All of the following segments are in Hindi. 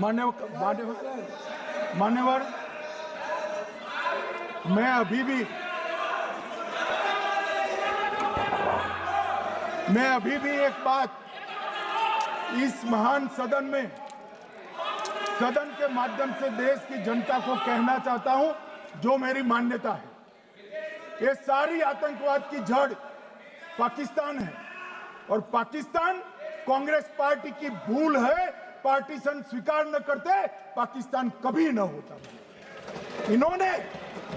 मान्यवर, मैं अभी भी एक बात इस महान सदन के माध्यम से देश की जनता को कहना चाहता हूं, जो मेरी मान्यता है। ये सारी आतंकवाद की जड़ पाकिस्तान है और पाकिस्तान कांग्रेस पार्टी की भूल है। पार्टीशन स्वीकार न करते पाकिस्तान कभी न होता। इन्होंने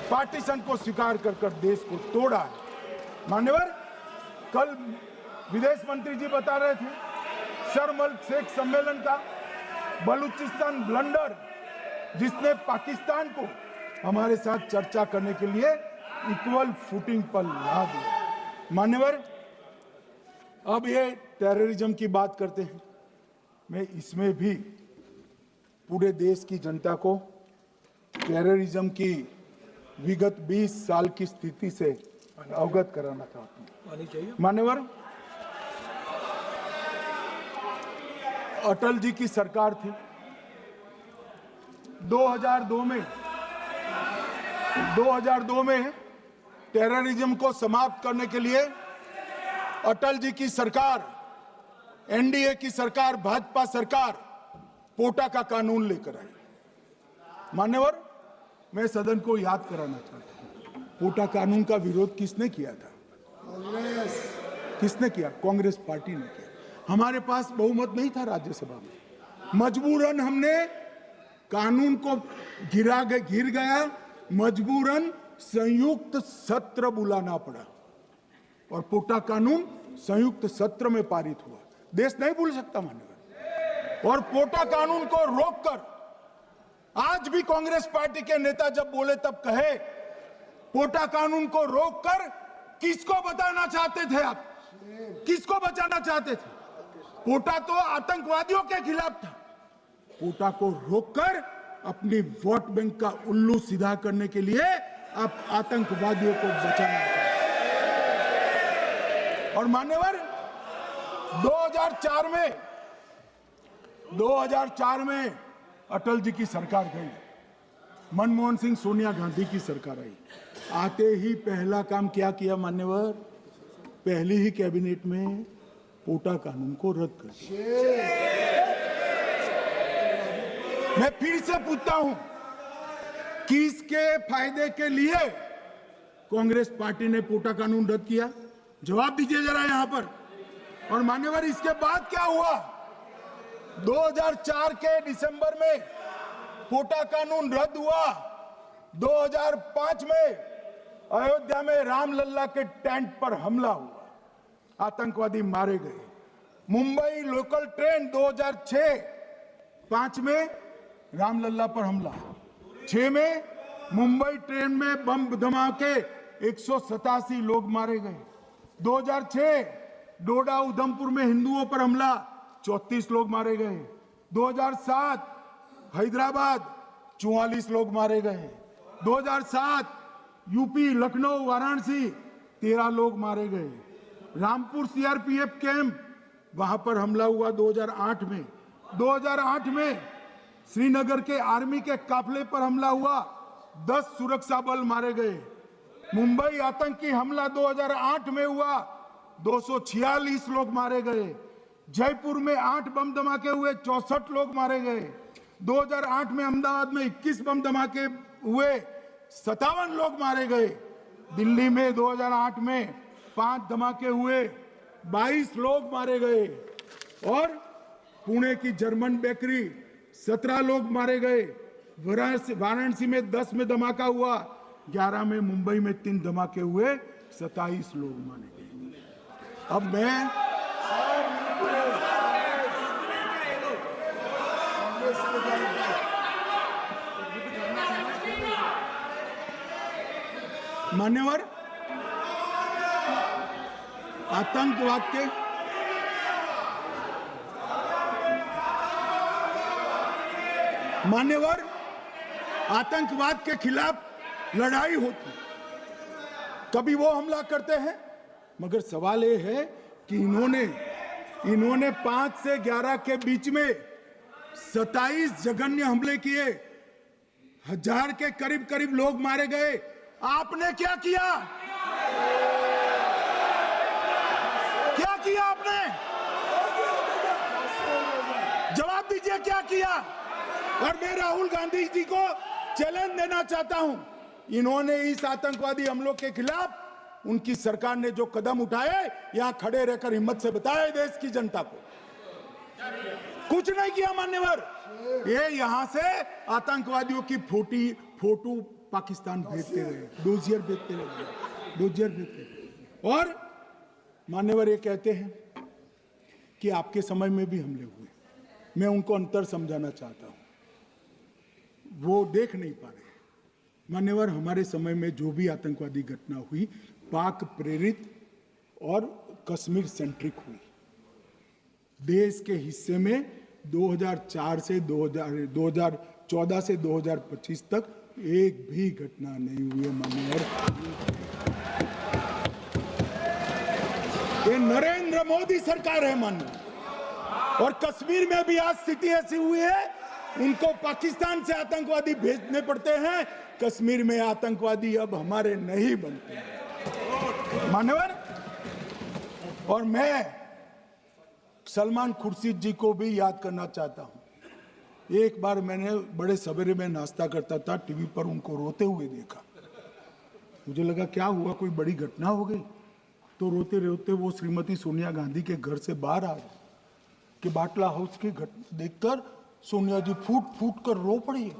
पार्टीशन को स्वीकार कर देश को तोड़ा है। मान्यवर, कल विदेश मंत्री जी बता रहे थे शर्म अल शेख सम्मेलन का बलूचिस्तान ब्लंडर, जिसने पाकिस्तान को हमारे साथ चर्चा करने के लिए इक्वल फुटिंग पर ला दिया। मान्यवर, अब ये टेररिज्म की बात करते हैं। मैं इसमें भी पूरे देश की जनता को टेररिज्म की विगत 20 साल की स्थिति से अवगत कराना चाहता हूं। मान्यवर, अटल जी की सरकार थी। 2002 में टेररिज्म को समाप्त करने के लिए अटल जी की सरकार, एनडीए की सरकार, भाजपा सरकार पोटा का कानून लेकर आई। मान्यवर, मैं सदन को याद कराना चाहता हूं, पोटा कानून का विरोध किसने किया था? किसने किया? कांग्रेस पार्टी ने किया। हमारे पास बहुमत नहीं था राज्यसभा में, मजबूरन हमने कानून को गिर गया, मजबूरन संयुक्त सत्र बुलाना पड़ा और पोटा कानून संयुक्त सत्र में पारित हुआ। देश नहीं भूल सकता मान्यवर। और पोटा कानून को रोककर आज भी कांग्रेस पार्टी के नेता जब बोले तब कहे, पोटा कानून को रोककर किसको बताना चाहते थे आप? किसको बचाना चाहते थे? पोटा तो आतंकवादियों के खिलाफ था। पोटा को रोककर अपनी वोट बैंक का उल्लू सीधा करने के लिए आप आतंकवादियों को बचाना चाहते। और मान्यवर, 2004 में अटल जी की सरकार गई, मनमोहन सिंह, सोनिया गांधी की सरकार आई। आते ही पहला काम क्या किया मान्यवर? पहली ही कैबिनेट में पोटा कानून को रद्द कर दिया। मैं फिर से पूछता हूं, किसके फायदे के लिए कांग्रेस पार्टी ने पोटा कानून रद्द किया? जवाब दीजिए जरा यहां पर। और मान्यवर, इसके बाद क्या हुआ? 2004 के दिसंबर में पोटा कानून रद्द हुआ। 2005 में अयोध्या में रामलल्ला के टेंट पर हमला हुआ, आतंकवादी मारे गए। मुंबई लोकल ट्रेन 2005 में रामलल्ला पर हमला, 6 में मुंबई ट्रेन में बम धमाके, 187 लोग मारे गए। 2006 डोडा उधमपुर में हिंदुओं पर हमला, 34 लोग मारे गए। 2007 हैदराबाद, 44 लोग मारे गए। 2007 यूपी लखनऊ वाराणसी, 13 लोग मारे गए। रामपुर सीआरपीएफ कैंप, वहां पर हमला हुआ 2008 में। 2008 में श्रीनगर के आर्मी के काफिले पर हमला हुआ, 10 सुरक्षा बल मारे गए। मुंबई आतंकी हमला 2008 में हुआ, 246 लोग मारे गए। जयपुर में 8 बम धमाके हुए, 64 लोग मारे गए। 2008 में अहमदाबाद में 21 बम धमाके हुए, 57 लोग मारे गए। दिल्ली में 2008 में 5 धमाके हुए, 22 लोग मारे गए। और पुणे की जर्मन बेकरी, 17 लोग मारे गए। वाराणसी में 10 में धमाका हुआ, 11 में मुंबई में 3 धमाके हुए, 27 लोग मारे गए। अब मैं मान्यवर, आतंकवाद के खिलाफ लड़ाई होती, कभी वो हमला करते हैं, मगर सवाल ये है कि इन्होंने 5 से 11 के बीच में 27 जघन्य हमले किए, 1000 के करीब करीब लोग मारे गए। आपने क्या किया? क्या किया आपने? जवाब दीजिए, क्या किया? और मैं राहुल गांधी जी को चैलेंज देना चाहता हूं, इन्होंने इस आतंकवादी हमलों के खिलाफ उनकी सरकार ने जो कदम उठाए, यहां खड़े रहकर हिम्मत से बताए देश की जनता को। कुछ नहीं किया मान्यवर। ये यहां से आतंकवादियों की फोटो पाकिस्तान भेजते रहे, डोजियर भेजते रहे। और मान्यवर ये कहते हैं कि आपके समय में भी हमले हुए। मैं उनको अंतर समझाना चाहता हूं, वो देख नहीं पा रहे। मान्यवर, हमारे समय में जो भी आतंकवादी घटना हुई, पाक प्रेरित और कश्मीर सेंट्रिक हुई। देश के हिस्से में 2004 से 2014 से 2025 तक एक भी घटना नहीं हुई है मान्यवर। ये नरेंद्र मोदी सरकार है मान्यवर। और कश्मीर में भी आज स्थिति ऐसी हुई है, उनको पाकिस्तान से आतंकवादी भेजने पड़ते हैं। कश्मीर में आतंकवादी अब हमारे नहीं बनते हैं मान्यवर। और मैं सलमान खुर्शीद जी को भी याद करना चाहता हूं। एक बार मैंने बड़े सवेरे में नाश्ता करता था, टीवी पर उनको रोते हुए देखा। मुझे लगा क्या हुआ, कोई बड़ी घटना हो गई। तो रोते रोते वो श्रीमती सोनिया गांधी के घर से बाहर आ गए कि बाटला हाउस की घटना देखकर सोनिया जी फूट फूट कर रो पड़ी।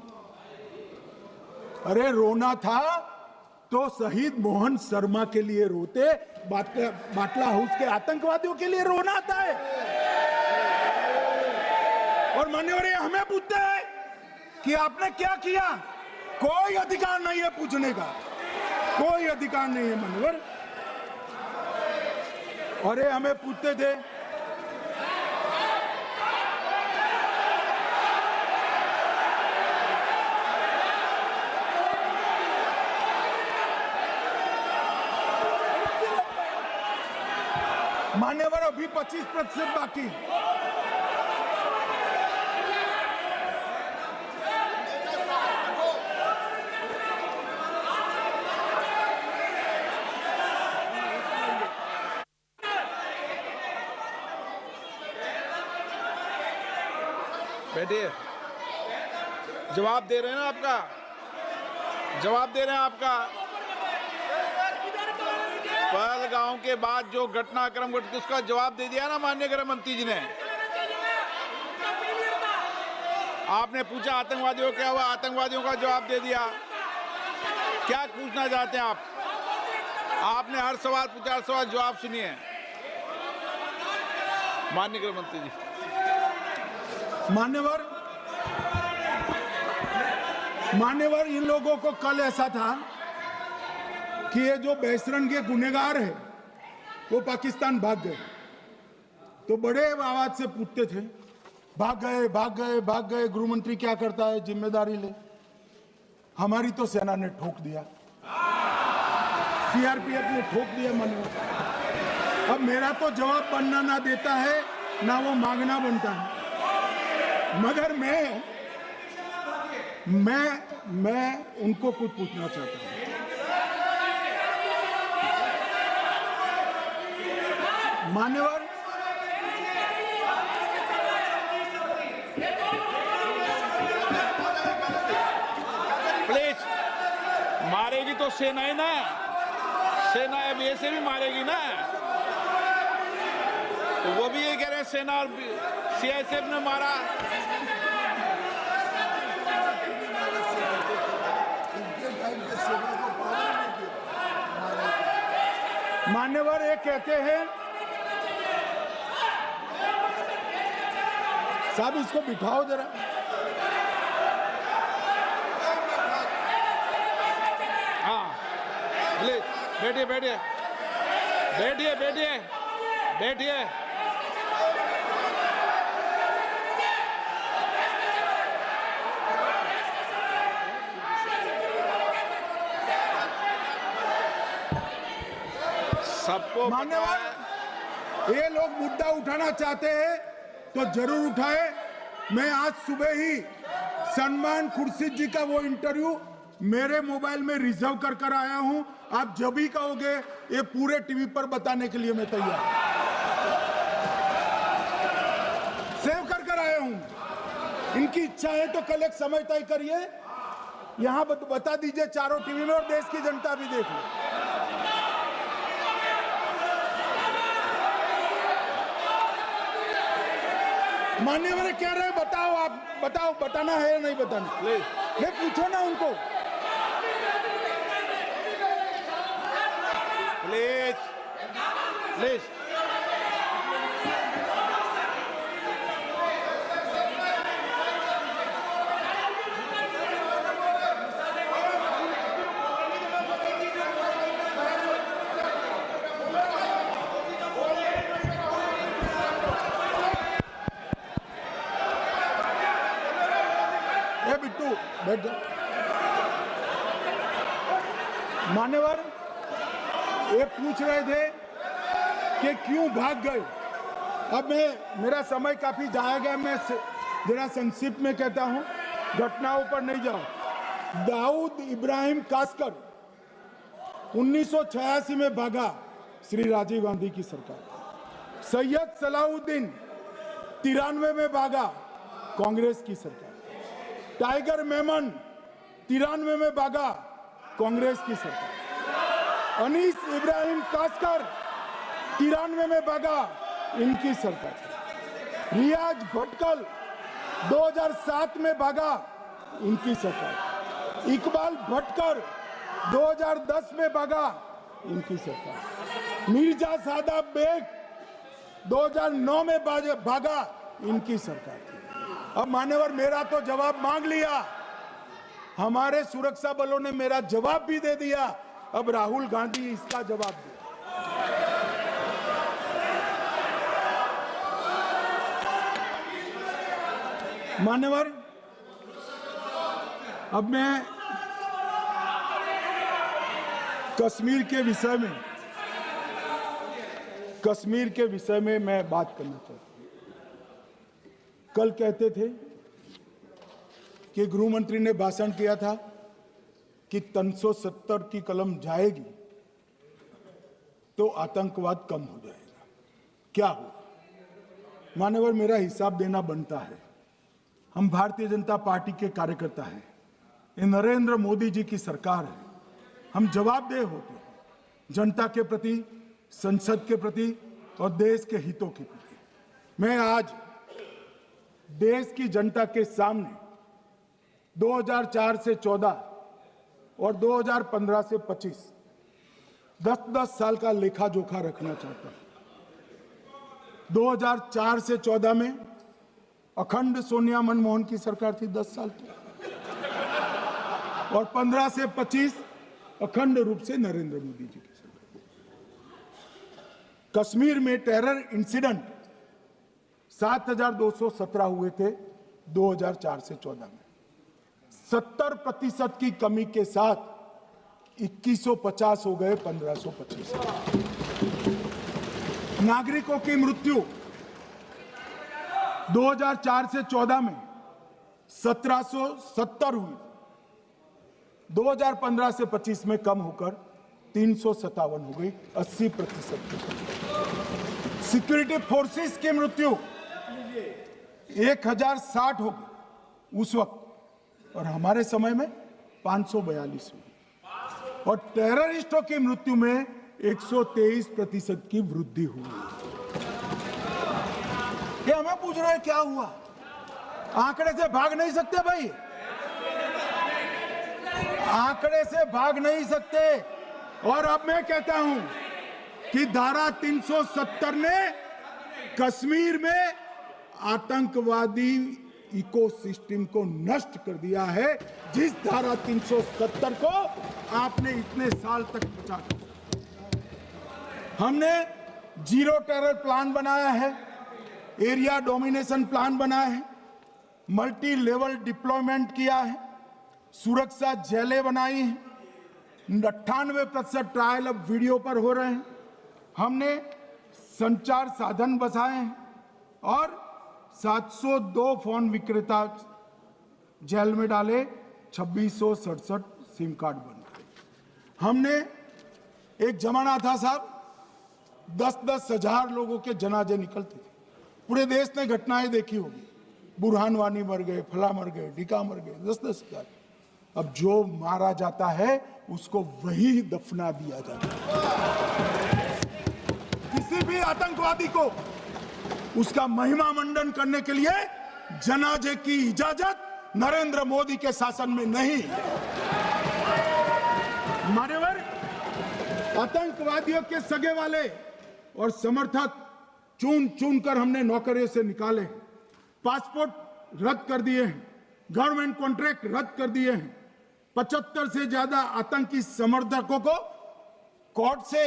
अरे रोना था तो शहीद मोहन शर्मा के लिए रोते, बाटला हाउस के आतंकवादियों के लिए रोना आता है। और मान्यवर, ये हमें पूछते हैं कि आपने क्या किया। कोई अधिकार नहीं है पूछने का, कोई अधिकार नहीं है मान्यवर। और ये हमें पूछते थे मान्यवर, अभी 25% बाकी। बैठिए, जवाब दे रहे हैं ना आपका, जवाब दे रहे हैं आपका। पहलगांव के बाद जो घटनाक्रम घटित, उसका जवाब दे दिया ना माननीय गृह मंत्री जी ने। आपने पूछा आतंकवादियों क्या हुआ, आतंकवादियों का जवाब दे दिया। क्या पूछना चाहते हैं आप? आपने हर सवाल पूछा, हर सवाल जवाब सुनिए माननीय गृह मंत्री जी। मान्यवर, इन लोगों को कल ऐसा था कि ये जो बेसरन के गुनहगार है वो पाकिस्तान भाग गए। तो बड़े आवाज से पूछते थे, भाग गए भाग गए भाग गए, गृह मंत्री क्या करता है, जिम्मेदारी ले। हमारी तो सेना ने ठोक दिया, सीआरपीएफ ने ठोक दिया मान्यवर। अब मेरा तो जवाब बनना ना देता है, ना वो मांगना बनता है। मगर मैं उनको कुछ पूछना चाहता हूं। मान्यवर, प्लीज, मारेगी तो सेना है ना, सेना अब ऐसे भी मारेगी ना। तो वो भी ये कह रहे हैं सेना और सीआईएसएफ ने मारा। मान्यवर, ये कहते हैं साहब इसको बिठाओ जरा। हाँ, प्लीज बैठिए बैठिए बैठिए बैठिए बैठिए। सबको मान्यवर, ये लोग मुद्दा उठाना चाहते हैं तो जरूर उठाए, मैं आज सुबह ही सलमान खुर्शीद जी का वो इंटरव्यू मेरे मोबाइल में रिजर्व कर आया हूं। आप जब भी कहोगे ये पूरे टीवी पर बताने के लिए मैं तैयार हूं। सेव कर आया हूं। इनकी इच्छा है तो कल एक समय तय करिए, यहां बता दीजिए चारों टीवी में, और देश की जनता भी देख ले। मान्यवर कह रहे हैं, बताओ, आप बताओ, बताना है या नहीं बताना? नहीं, पूछो ना उनको। प्लीज प्लीज बिट्टू बैठ जाओ। मान्यवर ये पूछ रहे थे कि क्यों भाग गए। अब मेरा समय काफी जाएगा, मैं जरा संक्षिप्त में कहता हूं, घटनाओं पर नहीं जाऊं। दाऊद इब्राहिम कासकर 1986 में भागा, श्री राजीव गांधी की सरकार। सैयद सलाउद्दीन 93 में भागा, कांग्रेस की सरकार। टाइगर मेमन 93 में भागा, कांग्रेस की सरकार। अनीस इब्राहिम कासकर 93 में भागा, इनकी सरकार। रियाज भटकल 2007 में भागा, इनकी सरकार। इकबाल भटकर 2010 में भागा, इनकी सरकार। मिर्जा सादाब बेग 2009 में भागा, इनकी सरकार। अब मान्यवर मेरा तो जवाब मांग लिया, हमारे सुरक्षा बलों ने मेरा जवाब भी दे दिया, अब राहुल गांधी इसका जवाब दे। मान्यवर अब मैं कश्मीर के विषय में मैं बात करना चाहता हूं। कल कहते थे कि गृह मंत्री ने भाषण किया था कि 370 की कलम जाएगी तो आतंकवाद कम हो जाएगा। क्या हुआ? मान्यवर मेरा हिसाब देना बनता है। हम भारतीय जनता पार्टी के कार्यकर्ता हैं, ये नरेंद्र मोदी जी की सरकार है, हम जवाबदेह होते हैं जनता के प्रति, संसद के प्रति और देश के हितों के प्रति। मैं आज देश की जनता के सामने 2004 से 14 और 2015 से 25 10-10 साल का लेखा जोखा रखना चाहता हूं। 2004 से 14 में अखंड सोनिया मनमोहन की सरकार थी 10 साल की, और 15 से 25 अखंड रूप से नरेंद्र मोदी जी की सरकार। कश्मीर में टेरर इंसिडेंट 7217 हुए थे 2004 से 14 में। 70% की कमी के साथ 2150 हो गए 1525। नागरिकों की मृत्यु 2004 से 14 में 1770 हुई, 2015 से 25 में कम होकर 357 हो गई, 80%। सिक्योरिटी फोर्सेस की मृत्यु 1060 हो गई उस वक्त, और हमारे समय में 542 हुई, और टेररिस्टों की मृत्यु में 123% की वृद्धि हुई। ये हमें पूछ रहे हैं क्या हुआ? आंकड़े से भाग नहीं सकते भाई, आंकड़े से भाग नहीं सकते। और अब मैं कहता हूं कि धारा 370 ने कश्मीर में आतंकवादी इकोसिस्टम को नष्ट कर दिया है, जिस धारा 370 को आपने इतने साल तक बचा कर। हमने जीरो टेरर प्लान बनाया है, एरिया डोमिनेशन प्लान बनाया है, मल्टी लेवल डिप्लॉयमेंट किया है, सुरक्षा जेलें बनाई हैं, 98% ट्रायल अब वीडियो पर हो रहे हैं। हमने संचार साधन बसाए हैं और 702 फोन विक्रेता जेल में डाले, 2667 सिम कार्ड बंद करे। हमने एक जमाना था साहब, 10-10 हजार लोगों के जनाजे निकलते थे। पूरे देश ने घटनाएं देखी होगी, बुरहान वानी मर गए, फला मर गए, ढिका मर गए, 10-10 हजार। अब जो मारा जाता है उसको वही दफना दिया जाता है। किसी भी आतंकवादी को उसका महिमा मंडन करने के लिए जनाजे की इजाजत नरेंद्र मोदी के शासन में नहीं। मान्यवर, आतंकवादियों के सगे वाले और समर्थक चुन चुन कर हमने नौकरियों से निकाले, पासपोर्ट रद्द कर दिए हैं, गवर्नमेंट कॉन्ट्रैक्ट रद्द कर दिए हैं। 75 से ज्यादा आतंकी समर्थकों को कोर्ट से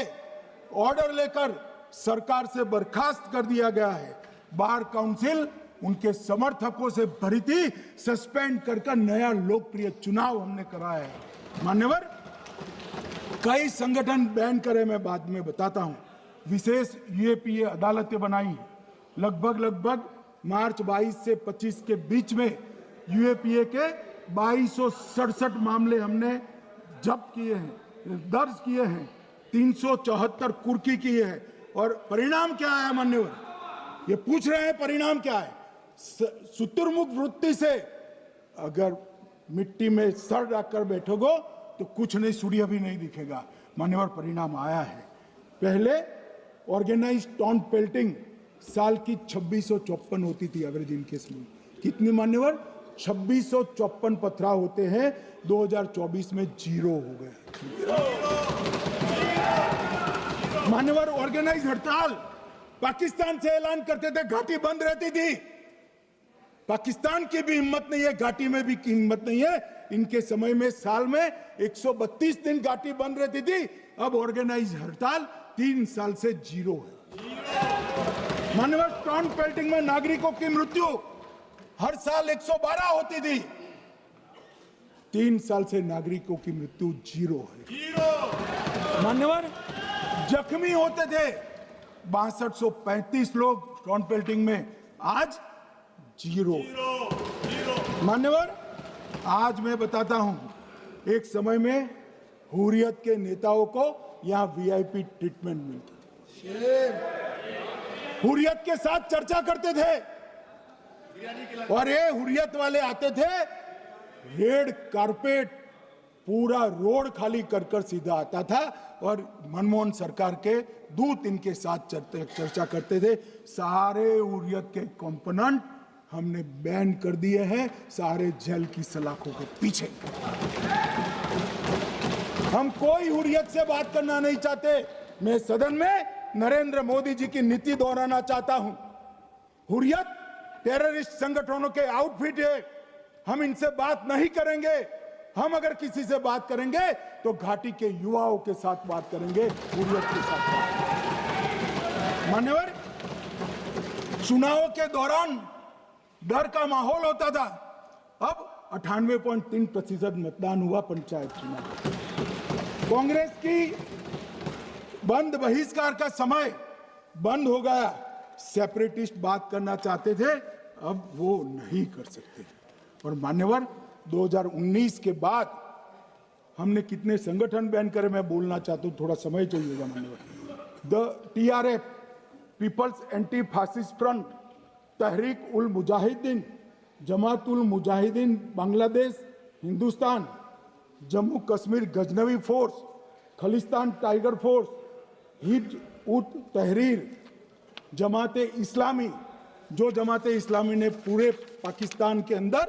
ऑर्डर लेकर सरकार से बर्खास्त कर दिया गया है। बार काउंसिल उनके समर्थकों से भरी थी, सस्पेंड कर नया लोकप्रिय चुनाव हमने कराया है। मान्यवर, कई संगठन बैन करे, मैं बाद में बताता हूं। विशेष यूएपीए अदालतें बनाई हैं। लगभग मार्च 22 से 25 के बीच में यूएपीए के 2267 मामले हमने जब्त किए हैं, दर्ज किए हैं, 374 कुर्की की है। और परिणाम क्या है मान्यवर? ये पूछ रहे हैं परिणाम क्या है? शुतुरमुख वृत्ति से अगर मिट्टी में सर रखकर बैठोगे तो कुछ नहीं, सूर्य भी नहीं दिखेगा। मान्यवर, परिणाम आया है। पहले ऑर्गेनाइज्ड टॉन्ट पेल्टिंग साल की 2654 होती थी एवरेज इन केस में। कितनी मान्यवर? 2654 पथराव होते हैं। 2024 में 0 हो गए। मान्यवर, ऑर्गेनाइज हड़ताल पाकिस्तान से ऐलान करते थे, घाटी बंद रहती थी। पाकिस्तान की भी हिम्मत नहीं है, घाटी में भी हिम्मत नहीं है। इनके समय में साल में 132 दिन घाटी बंद रहती थी। अब ऑर्गेनाइज हड़ताल 3 साल से 0 है। मान्यवर, टॉन्ट पेल्टिंग में नागरिकों की मृत्यु हर साल 112 होती थी। 3 साल से नागरिकों की मृत्यु 0 है। मान्यवर, जख्मी होते थे 6235 लोग टॉन्ट पेल्टिंग में, आज 0। मान्यवर, आज मैं बताता हूं, एक समय में हुर्रियत के नेताओं को यहां वीआईपी ट्रीटमेंट मिलती थी, हुर्रियत के साथ चर्चा करते थे, और ये हुर्रियत वाले आते थे, रेड कारपेट पूरा रोड खाली कर सीधा आता था, और मनमोहन सरकार के दूत इनके साथ चर्चा करते थे। सारे हुर्रियत के कंपोनेंट हमने बैन कर दिए हैं, सारे जेल की सलाखों के पीछे। हम कोई हुर्रियत से बात करना नहीं चाहते। मैं सदन में नरेंद्र मोदी जी की नीति दोहराना चाहता हूं। हुर्रियत टेररिस्ट संगठनों के आउटफिट है, हम इनसे बात नहीं करेंगे। हम अगर किसी से बात करेंगे तो घाटी के युवाओं के साथ बात करेंगे, हुर्रियत के साथ बात। मान्यवर, चुनाव के दौरान डर का माहौल होता था, अब 98.3% मतदान हुआ पंचायत चुनाव। कांग्रेस की बंद बहिष्कार का समय बंद हो गया। सेपरेटिस्ट बात करना चाहते थे, अब वो नहीं कर सकते। और मान्यवर, 2019 के बाद हमने कितने संगठन बैन करे, मैं बोलना चाहता हूं, थोड़ा समय चाहिएगा मान्यवर। The TRF, people's anti fascist front, Tehreek ul Mujahideen, Jamaat ul Mujahideen Bangladesh Hindustan, Jammu Kashmir Ghaznavi force, Khalistan tiger force, Hizb ut Tahrir, Jamaat Islami, जो जमात इस्लामी ने पूरे पाकिस्तान के अंदर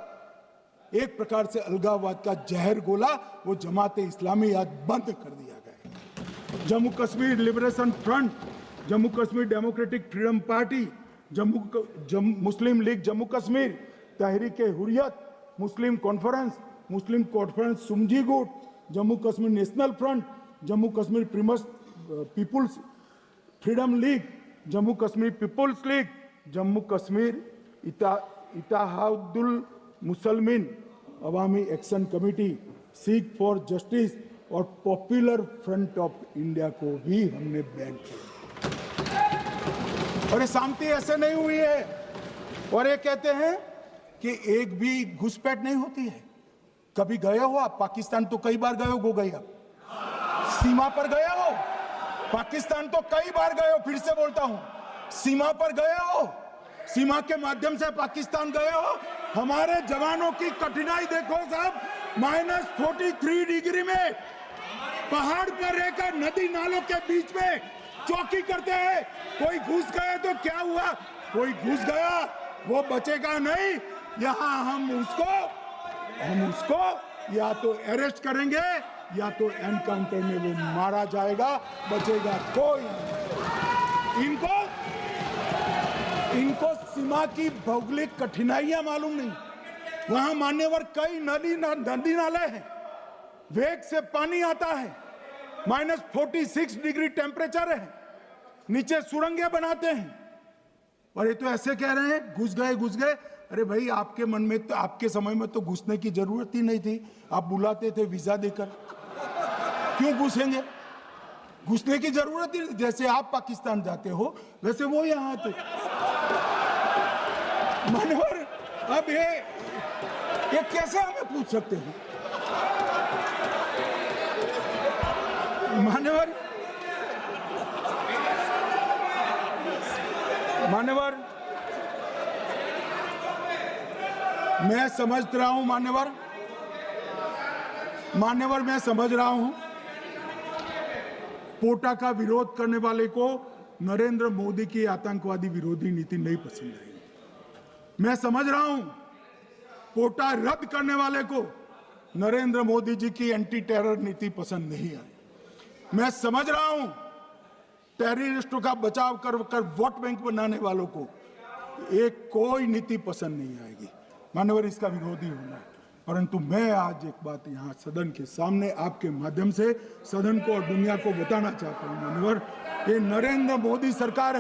एक प्रकार से अलगाववाद का जहर घोला, वो जमात इस्लामी आज बंद कर दिया गया। Jammu Kashmir liberation front, Jammu Kashmir democratic freedom party, Muslim league Jammu Kashmir, Tehreek Hurriyat, Muslim conference सुमजी गुट, Jammu Kashmir national front, Jammu Kashmir peoples freedom league, Jammu Kashmir peoples league, Jammu Kashmir Ittehadul Musalman Awami action committee, Sikh for justice और पॉपुलर फ्रंट ऑफ इंडिया को भी हमने बैन किया। और ये शांति ऐसे नहीं हुई है। और ये कहते हैं कि एक भी घुसपैठ नहीं होती है। कभी गए हो आप पाकिस्तान? तो कई बार गए हो गई आप सीमा पर गए हो? पाकिस्तान तो कई बार गए हो, फिर से बोलता हूं, सीमा पर गए हो, सीमा के माध्यम से पाकिस्तान गए हो। हमारे जवानों की कठिनाई देखो साहब, -43 डिग्री में पहाड़ पर रहकर नदी नालों के बीच में चौकी करते हैं। कोई घुस गए तो क्या हुआ? कोई घुस गया वो बचेगा नहीं। यहां हम उसको या तो अरेस्ट करेंगे या तो एनकाउंटर में वो मारा जाएगा, बचेगा कोई नहीं। इनको सीमा की भौगोलिक कठिनाइयां मालूम नहीं। वहां मान्यवर कई नदी नाले हैं, वेग से पानी आता है, -46 डिग्री टेम्परेचर है, नीचे सुरंगें बनाते हैं, और ये तो ऐसे कह रहे हैं घुस गए। अरे भाई, आपके मन में तो, आपके समय में तो घुसने की जरूरत ही नहीं थी। आप बुलाते थे वीजा देकर, क्यों घुसेंगे? घुसने की जरूरत ही नहीं। जैसे आप पाकिस्तान जाते हो वैसे वो यहाँ आते। मान्यवर, अब ये कैसे हमें पूछ सकते हैं? मान्यवर, मैं समझ रहा हूं मान्यवर, मैं समझ रहा हूं पोटा का विरोध करने वाले को नरेंद्र मोदी की आतंकवादी विरोधी नीति नहीं पसंद आई। मैं समझ रहा हूं पोटा रद्द करने वाले को नरेंद्र मोदी जी की एंटी टेरर नीति पसंद नहीं आई। मैं समझ रहा हूं टेररिस्टों का बचाव कर वोट बैंक बनाने वालों को एक कोई नीति पसंद नहीं आएगी। मानवर, इसका विरोधी होना है। परंतु मैं आज एक बात यहाँ सदन के सामने आपके माध्यम से सदन को और दुनिया को बताना चाहता हूँ। मानवर, ये नरेंद्र मोदी सरकार है।